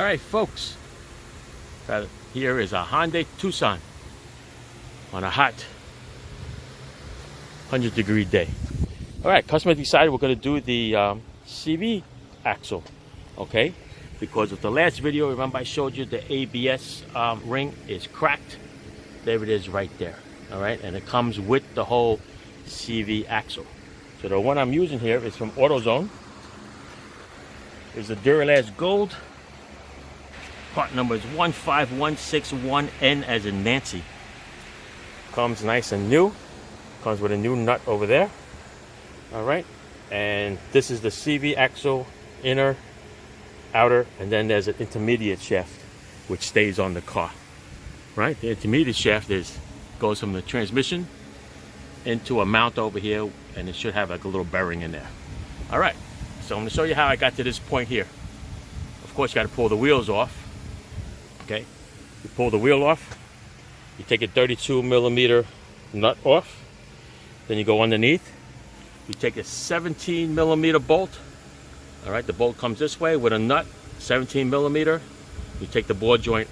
Alright folks, here is a Hyundai Tucson on a hot 100-degree day. Alright, customer decided we're going to do the CV axle, okay? Because of the last video, remember I showed you the ABS ring is cracked. There it is right there, alright? And it comes with the whole CV axle. So the one I'm using here is from AutoZone. It's a Duralast Gold. Part number is 15161N as in Nancy. Comes nice and new. Comes with a new nut over there. Alright. And this is the CV axle, inner, outer, and then there's an intermediate shaft which stays on the car. Right? The intermediate shaft goes from the transmission into a mount over here, and it should have like a little bearing in there. Alright. So I'm going to show you how I got to this point here. Of course, you got to pull the wheels off. Okay, you pull the wheel off, you take a 32mm nut off, then you go underneath, you take a 17mm bolt. All right, the bolt comes this way with a nut, 17mm. You take the ball joint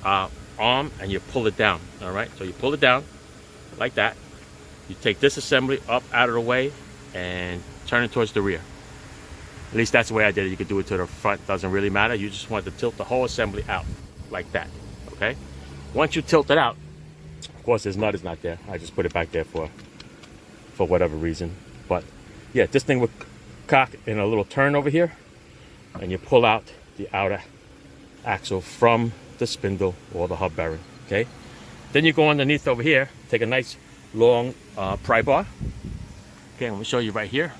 arm and you pull it down. All right, so you pull it down like that. You take this assembly up out of the way and turn it towards the rear. At least that's the way I did it. You could do it to the front, doesn't really matter. You just want to tilt the whole assembly out like that, okay? Once you tilt it out, of course this nut is not there. I just put it back there for whatever reason. But yeah, this thing would cock in a little turn over here, and you pull out the outer axle from the spindle or the hub bearing, okay? Then you go underneath over here, take a nice long pry bar. Okay, I'm gonna show you right here.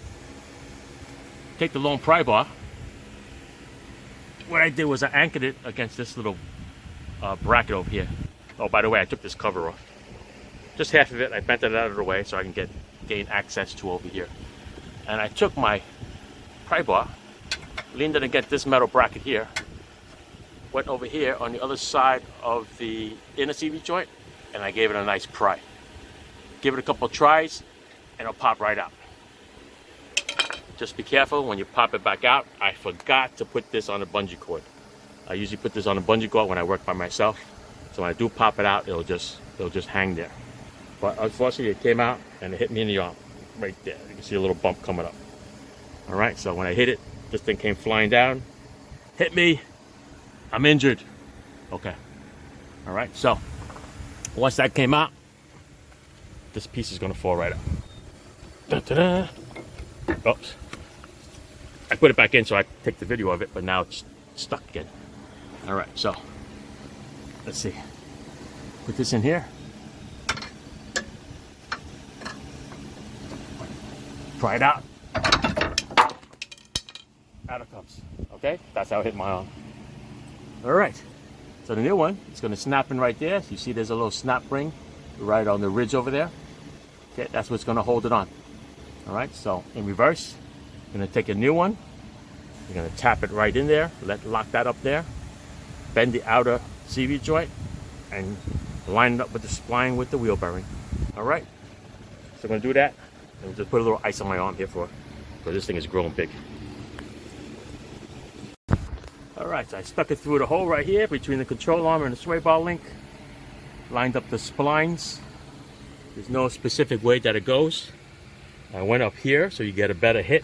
Take the long pry bar. What I did was I anchored it against this little bracket over here. Oh, by the way, I took this cover off. Just half of it, I bent it out of the way so I can gain access to over here. And I took my pry bar, leaned it against this metal bracket here, went over here on the other side of the inner CV joint, and I gave it a nice pry. Give it a couple of tries, and it'll pop right out. Just be careful when you pop it back out. I forgot to put this on a bungee cord. I usually put this on a bungee cord when I work by myself. So when I do pop it out, it'll just hang there. But unfortunately, it came out and it hit me in the arm, right there. You can see a little bump coming up. All right, so when I hit it, this thing came flying down, hit me. I'm injured. Okay. All right, so once that came out, this piece is gonna fall right out. Da-da-da. Oops. I put it back in so I could take the video of it, but now it's stuck again. All right, so let's see. Put this in here. Try it out. Out it comes. Okay, that's how it hit my arm. All right, so the new one, it's going to snap in right there. You see there's a little snap ring right on the ridge over there. Okay, that's what's going to hold it on. All right, so in reverse, you're going to take a new one. You're going to tap it right in there, lock that up there, bend the outer CV joint, and line it up with the spline with the wheel bearing. All right, so I'm going to do that, and just put a little ice on my arm here because this thing is growing big. All right, so I stuck it through the hole right here between the control arm and the sway bar link, lined up the splines. There's no specific way that it goes. I went up here so you get a better hit.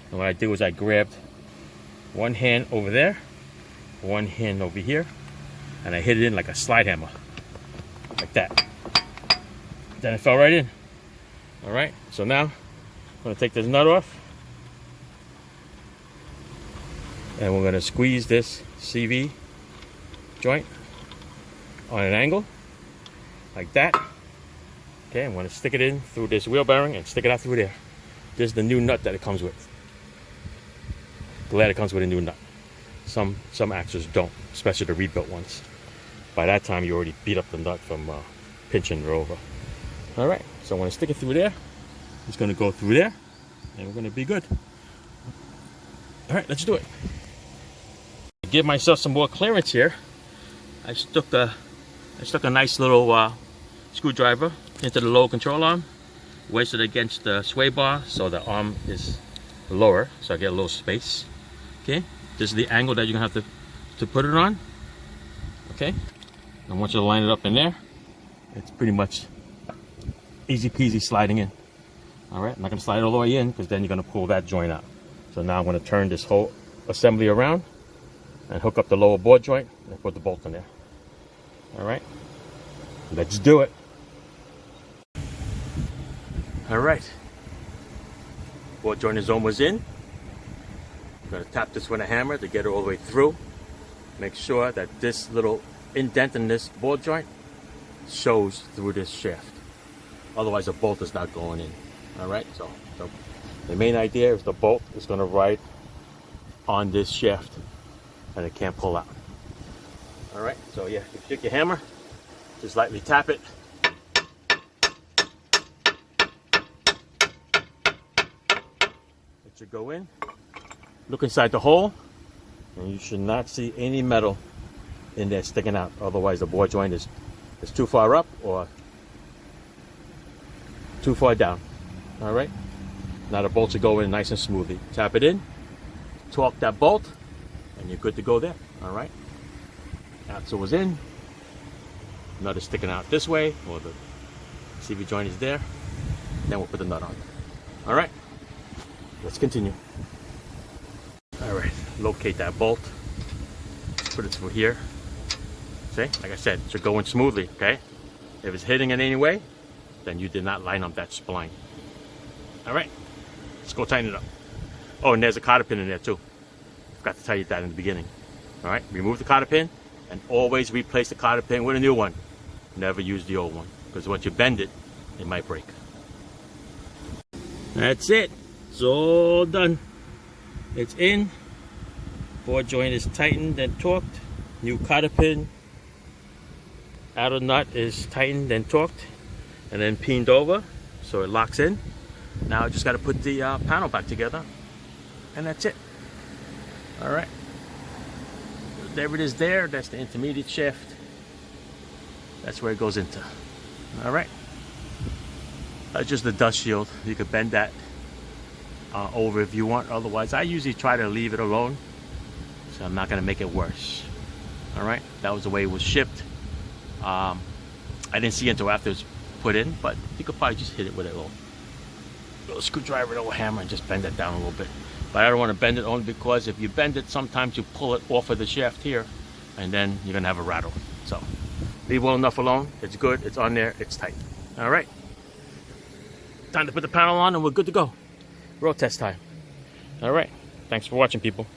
And what I did was I grabbed one hand over there, one hand over here, and I hit it in like a slide hammer. Like that. Then it fell right in. Alright, so now I'm going to take this nut off. And we're going to squeeze this CV joint on an angle. Like that. Okay, I'm going to stick it in through this wheel bearing and stick it out through there. This is the new nut that it comes with. Glad it comes with a new nut. Some axles don't, especially the rebuilt ones. By that time, you already beat up the nut from pinching it over. All right, so I'm going to stick it through there. It's going to go through there, and we're going to be good. All right, let's do it. To give myself some more clearance here, I stuck a nice little screwdriver into the lower control arm, wedged it against the sway bar so the arm is lower, so I get a little space. Okay, this is the angle that you're gonna have to to put it on. Okay, I want you to line it up in there. It's pretty much easy peasy sliding in. All right, I'm not going to slide it all the way in because then you're going to pull that joint out. So now I'm going to turn this whole assembly around and hook up the lower board joint and put the bolt in there. All right, let's do it. All right, board joint is almost in. I'm going to tap this with a hammer to get it all the way through. Make sure that this little indent in this board joint shows through this shaft. Otherwise the bolt is not going in. All right, so the main idea is the bolt is going to ride on this shaft and it can't pull out. All right, so yeah, you take your hammer, just lightly tap it. It should go in. Look inside the hole, and you should not see any metal in there sticking out. Otherwise the board joint is too far up or too far down. All right, now the bolt should go in nice and smoothly. Tap it in, torque that bolt, and you're good to go there. All right, axle was in, nut is sticking out this way, or the CV joint is there. Then we'll put the nut on. All right, let's continue. All right, locate that bolt, put it through here. See, like I said, it should go in smoothly, okay? If it's hitting in any way, then you did not line up that spline. All right, let's go tighten it up. Oh, and there's a cotter pin in there too. Forgot to tell you that in the beginning. All right, remove the cotter pin and always replace the cotter pin with a new one. Never use the old one, because once you bend it, it might break. That's it, it's all done. It's in, board joint is tightened and torqued, new cotter pin, outer nut is tightened and torqued, and then pinned over so it locks in. Now I just got to put the panel back together, and that's it. All right, there it is there. That's the intermediate shaft. That's where it goes into. All right, that's just the dust shield. You could bend that over if you want. Otherwise, I usually try to leave it alone, so I'm not going to make it worse. All right, that was the way it was shipped. I didn't see it until after it was put in, but you could probably just hit it with a little screwdriver, a little hammer, and just bend it down a little bit. But I don't want to bend it only because if you bend it, sometimes you pull it off of the shaft here, and then you're going to have a rattle. So leave well enough alone. It's good. It's on there. It's tight. All right, time to put the panel on, and we're good to go. Road test time. All right, thanks for watching, people.